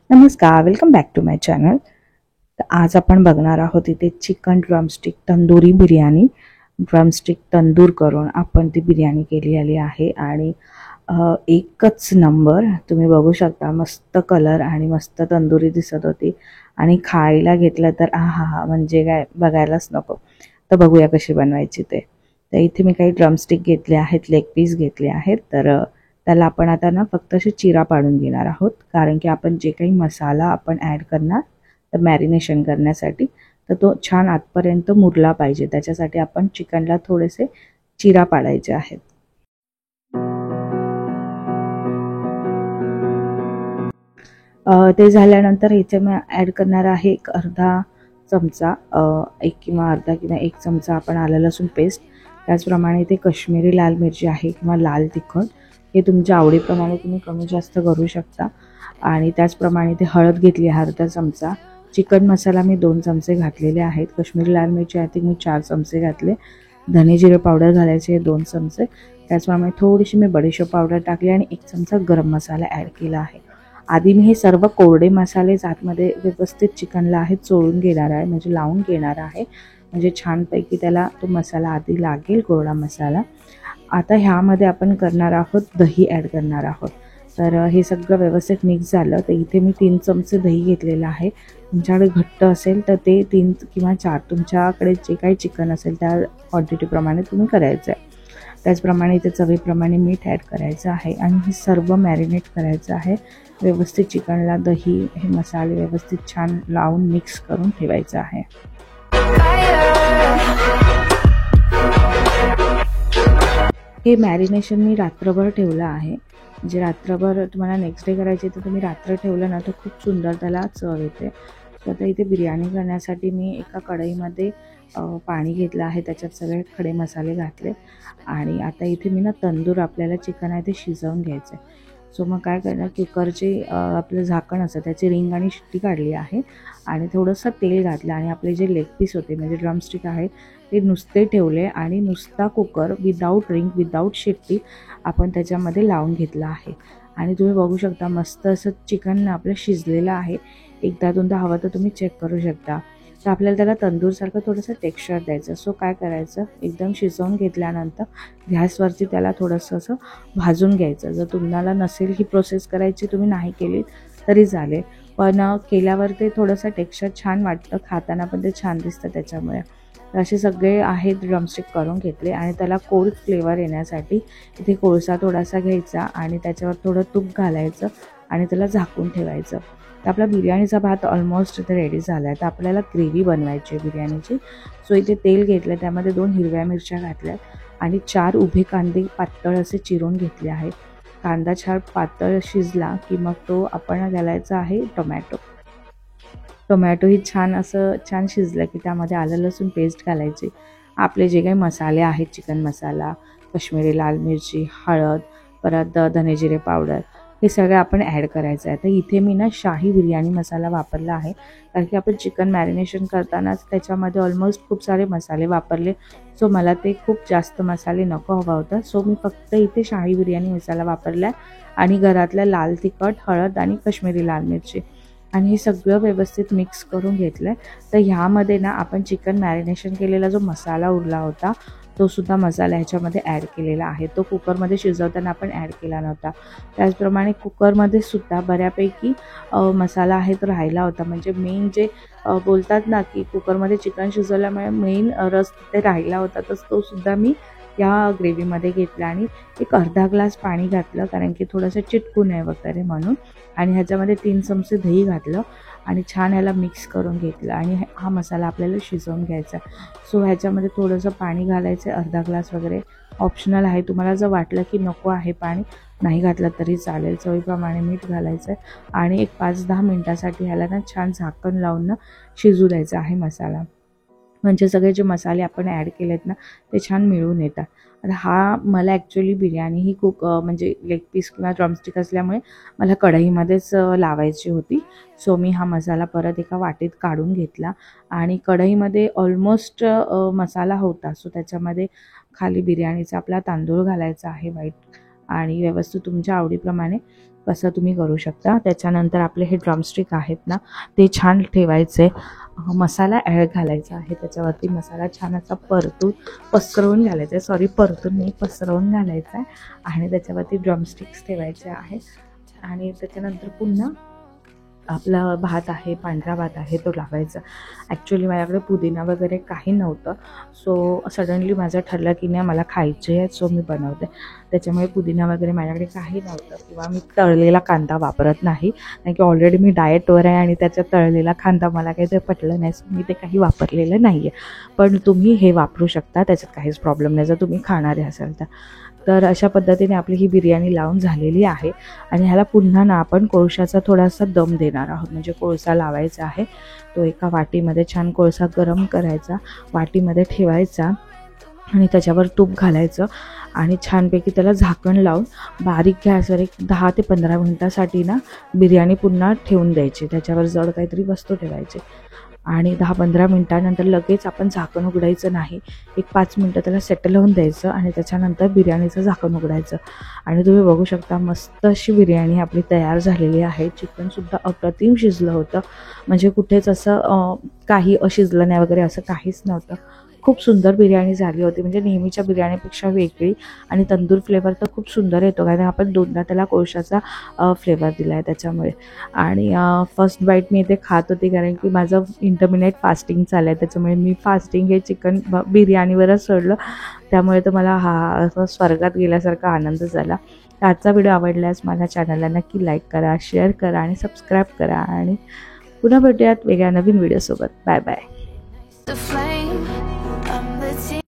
नमस्कार, welcome back to my channel. तर आज आपण बघणार आहोत इथे chicken drumstick tandoori biryani. Drumstick tandoor करून आपण ती बिर्याणी केलेली आहे आणि एकच नंबर. तुम्ही बघू शकता, मस्त कलर आणि मस्त तंदुरी दिसत होती आणि खायला घेतलं तर आहा म्हणजे काय बघायलाच नको. तर बघूया कशी बनवायची ते. तर इथे मी काही ड्रमस्टिक घेतले आहेत, लेग पीस घेतले आहेत. तर त्याला आपण आता ना फक्त असे चिरा पाडून घेणार आहोत, कारण की आपण जे काही मसाला आपण ॲड करणार तर मॅरिनेशन करण्यासाठी, तर तो छान आतपर्यंत मुरला पाहिजे. त्याच्यासाठी आपण चिकनला थोडेसे चिरा पाडायचे आहेत. ते झाल्यानंतर इथे मी ॲड करणार आहे एक अर्धा चमचा, एक किंवा अर्धा किंवा एक चमचा आपण आलं लसूण पेस्ट. त्याचप्रमाणे इथे कश्मीरी लाल मिरची आहे किंवा लाल तिखट, हे तुमच्या आवडीप्रमाणे तुम्ही कमी जास्त करू शकता. आणि त्याचप्रमाणे इथे हळद घेतली आहे अर्धा चमचा. चिकन मसाला मी 2 चमचे घातलेले आहेत. कश्मीरी लाल मिरची आय थिंक मी 4 चमचे घातले. धने जिरे पावडर घालायचे 2 चमचे. त्याचप्रमाणे थोडीशी मी बडीशेप पावडर टाकली आणि 1 चमचा गरम मसाला ॲड केला आहे. आधी मी हे सर्व कोरडे मसाले आतमध्ये व्यवस्थित चिकनला आहे चोळून घेणार आहे, म्हणजे लावून घेणार आहे, म्हणजे छानपैकी त्याला तो मसाला आधी लागेल, कोरडा मसाला. आता ह्यामध्ये आपण करणार आहोत दही ॲड करणार आहोत. तर हे सगळं व्यवस्थित मिक्स झालं. तर इथे मी 3 चमचे दही घेतलेलं आहे. तुमच्याकडे घट्ट असेल तर ते 3 किंवा 4 तुमच्याकडे जे काही चिकन असेल त्या क्वांटिटीप्रमाणे तुम्ही करायचं आहे. त्याचप्रमाणे इथे चवीप्रमाणे मीठ ॲड करायचं आहे आणि हे सर्व मॅरिनेट करायचं आहे व्यवस्थित. चिकनला दही हे मसाले व्यवस्थित छान लावून मिक्स करून ठेवायचं आहे. हे मॅरिनेशन मी रात्रभर ठेवलं आहे. म्हणजे रात्रभर तुम्हाला नेक्स्ट डे करायचे तर तुम्ही रात्र ठेवलं ना तर खूप सुंदर त्याला चव येते. तर आता इथे बिर्याणी करण्यासाठी मी एका कढईमध्ये पाणी घेतलं आहे, त्याच्यात सगळे खडे मसाले घातले आणि आता इथे मी ना तंदूर आपल्याला चिकन आहे ते शिजवून घ्यायचं आहे. सो मग काय करणार, कुकरचे आपलं झाकण असतं त्याची रिंग आणि शिट्टी काढली आहे आणि थोडंसं तेल घातलं आणि आपले जे लेग पीस होते म्हणजे ड्रमस्टिक आहे ते नुसते ठेवले आणि नुसता कुकर विदाऊट रिंग विदाऊट शिट्टी आपण त्याच्यामध्ये लावून घेतला आहे. आणि तुम्ही बघू शकता मस्त असं चिकन आपलं शिजलेलं आहे. एकदा दोनदा हवं तर तुम्ही चेक करू शकता. तर आपल्याला त्याला तंदूरसारखं थोडंसं टेक्स्चर द्यायचं. सो काय करायचं, एकदम शिजवून घेतल्यानंतर गॅसवरती त्याला थोडंसं असं भाजून घ्यायचं. जर तुम्हाला नसेल ही प्रोसेस करायची, तुम्ही नाही केली तरी चालेल, पण केल्यावर ते थोडंसं टेक्स्चर छान वाटतं, खाताना पण ते छान दिसतं त्याच्यामुळे. तर असे सगळे आहेत ड्रमस्टिक करून घेतले आणि त्याला कोल्ड फ्लेवर येण्यासाठी इथे कोळसा थोडासा घ्यायचा आणि त्याच्यावर थोडं तूप घालायचं आणि त्याला झाकून ठेवायचं. तर आपला बिर्याणीचा भात ऑलमोस्ट इथे रेडी झाला आहे. तर आपल्याला ग्रेव्ही बनवायची आहे बिर्याणीची. सो इथे तेल घेतलं, त्यामध्ये 2 हिरव्या मिरच्या घातल्यात आणि 4 उभे कांदे पातळ असे चिरून घेतले आहेत. कांदा छान पातळ शिजला की मग तो आपण घालायचा आहे टोमॅटो ही छान शिजलं की त्यामध्ये आलं लसूण पेस्ट घालायची. आपले जे काही मसाले आहेत, चिकन मसाला, कश्मीरी लाल मिरची, हळद, परत धने जिरे पावडर, हे सगळं आपण ॲड करायचं आहे. तर इथे मी ना शाही बिर्याणी मसाला वापरला आहे, कारण की आपण चिकन मॅरिनेशन करतानाच त्याच्यामध्ये ऑलमोस्ट खूप सारे मसाले वापरले. सो मला ते खूप जास्त मसाले नको हवा होता. सो मी फक्त इथे शाही बिर्याणी मसाला वापरला आणि घरातला लाल तिखट, हळद आणि कश्मीरी लाल मिरची आणि हे सगळं व्यवस्थित मिक्स करून घेतलं आहे. तर ह्यामध्ये ना आपण चिकन मॅरिनेशन केलेला जो मसाला उरला होता तो सुद्धा मसाला ह्याच्यामध्ये ॲड केलेला आहे. तो कुकरमध्ये शिजवताना आपण ॲड केला नव्हता. त्याचप्रमाणे कुकरमध्ये सुद्धा बऱ्यापैकी मसाला आहे तो राहिला होता. म्हणजे मेन जे बोलतात ना की कुकरमध्ये चिकन शिजवल्यामुळे मेन रस ते राहिला होता, तर तो सुद्धा मी या ग्रेव्हीमध्ये घेतला आणि एक अर्धा ग्लास पाणी घातलं, कारण की थोडंसं चिटकू नये वगैरे म्हणून. आणि ह्याच्यामध्ये 3 चमचे दही घातलं आणि छान ह्याला मिक्स करून घेतलं आणि हा मसाला आपल्याला शिजवून घ्यायचा. सो ह्याच्यामध्ये थोडंसं पाणी घालायचं, अर्धा ग्लास वगैरे, ऑप्शनल आहे. तुम्हाला जर वाटलं की नको आहे पाणी, नाही घातलं तरी चालेल. चवीप्रमाणे मीठ घालायचं आहे आणि एक 5-10 मिनटासाठी ह्याला ना छान झाकण लावून ना शिजू द्यायचा आहे मसाला. म्हणजे सगळे जे मसाले आपण ॲड केलेत ना ते छान मिळून येतात. आता हा मला ॲक्च्युली बिर्याणी ही म्हणजे लेग पीस किंवा ड्रमस्टिक असल्यामुळे मला कढईमध्येच लावायची होती. सो मी हा मसाला परत एका वाटीत काढून घेतला आणि कढईमध्ये ऑलमोस्ट मसाला होता. सो त्याच्यामध्ये खाली बिर्याणीचा आपला तांदूळ घालायचा आहे व्हाईट आणि व्यवस्थित तुमच्या आवडीप्रमाणे असं तुम्ही करू शकता. त्याच्यानंतर आपले हे ड्रमस्टिक आहेत ना ते छान ठेवायचे. मसाला ॲड घालायचा आहे त्याच्यावरती. मसाला छान असा पसरवून घालायचा आहे, सॉरी परतून नाही पसरवून घालायचा आहे. आणि त्याच्यावरती ड्रमस्टिक्स ठेवायचे आहे. आणि त्याच्यानंतर पुन्हा आपला भात आहे, पांढरा भात आहे, तो लावायचा. ॲक्च्युली माझ्याकडे पुदिना वगैरे काही नव्हतं, सो सडनली माझं ठरलं की नाही मला खायचे आहे, सो मी बनवते. त्याच्यामुळे पुदिना वगैरे माझ्याकडे काही नव्हतं. किंवा मी तळलेला कांदा वापरत नाही, कारण की ऑलरेडी मी डाएटवर आहे आणि त्याच्यात तळलेला कांदा मला काही ते पटलं नाही, सो मी ते काही वापरलेलं नाही आहे. पण तुम्ही हे वापरू शकता, त्याच्यात काहीच प्रॉब्लेम नाही जर तुम्ही खाणारे असाल तर. तर अशा पद्धतीने आपली ही बिर्याणी लावून झालेली आहे. आणि ह्याला पुन्हा ना आपण कोळशाचा थोडासा दम देणार आहोत. म्हणजे कोळसा लावायचा आहे, तो एका वाटीमध्ये छान कोळसा गरम करायचा, वाटीमध्ये ठेवायचा आणि त्याच्यावर तूप घालायचं आणि छानपैकी त्याला झाकण लावून बारीक गॅसवर एक 10 ते 15 मिनटासाठी ना बिर्याणी पुन्हा ठेवून द्यायची. त्याच्यावर जड काहीतरी वस्तू ठेवायची आणि 10-15 मिनटानंतर लगेच आपण झाकण उघडायचं नाही. एक 5 मिनटं त्याला सेटल होऊन द्यायचं आणि त्याच्यानंतर बिर्याणीचं झाकण उघडायचं. आणि तुम्ही बघू शकता मस्त अशी बिर्याणी आपली तयार झालेली आहे. चिकनसुद्धा अप्रतिम शिजलं होतं, म्हणजे कुठेच असं काही शिजलं नाही वगैरे असं काहीच नव्हतं. खूप सुंदर बिर्याणी झाली होती, म्हणजे नेहमीच्या बिर्याणीपेक्षा वेगळी. आणि तंदूर फ्लेवर तर खूप सुंदर येतो, कारण आपण दोनदा त्याला कोळशाचा फ्लेवर दिला आहे त्याच्यामुळे. आणि फर्स्ट बाईट मी इथे खात होती, कारण की माझं इंटरमिनेट फास्टिंग चाललं आहे, त्याच्यामुळे मी फास्टिंग हे चिकन बिर्याणीवरच सोडलं. त्यामुळे तर मला हा स्वर्गात गेल्यासारखा आनंद झाला. आजचा व्हिडिओ आवडल्यास माझ्या चॅनलला नक्की लाईक करा, शेअर करा आणि सबस्क्राईब करा. आणि पुन्हा भेटूयात वेगळ्या नवीन व्हिडिओसोबत. Bye bye.